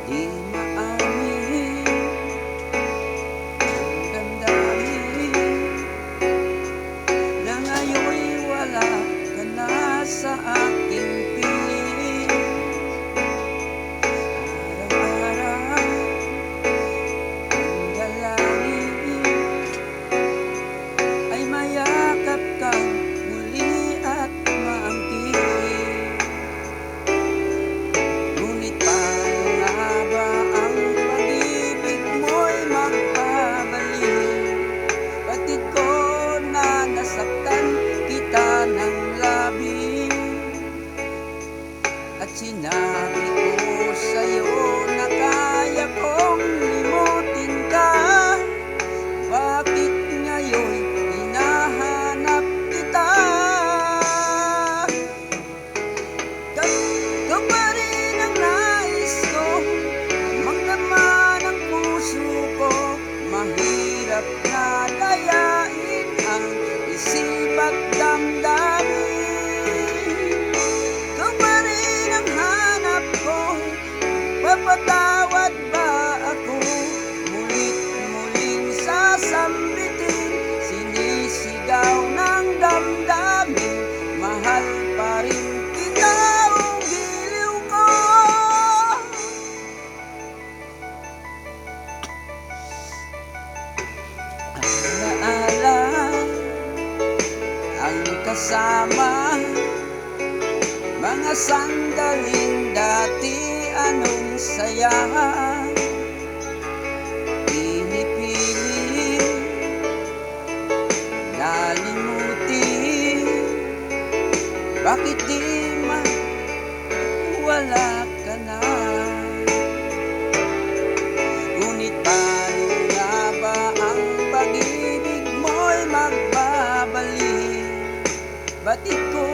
Di maamin ang damdamin na ngayon'y wala ka na sa aking piling. Araw-araw ang dalangin ay mayakap kang muli at maangkin. Ngunit paano nga ba ang pag-ibig mo'y magpabalik? Batid ko na nasaktan kita ng labis, at sinabi ko sa'yo na kaya kong limutin ka. Bakit ngayon hinahanap kita? Ikaw pa rin ang nais ko, magdama ng puso ko. Mahirap na layain ang isip at damdamin. Ikaw pa rin ang hanap ko, papatawad ba ako? Mulit-muling sasambitin, sinisigaw ng damdamin, mahal pa rin kita, o giliw ko. Alaala ang kasama, mga sandaling dati, anong saya. Pinipilit nalimutin, bakit di wala ka na? Ngunit paano nga ba ang pag-ibig mo'y magbabalik? Batid ko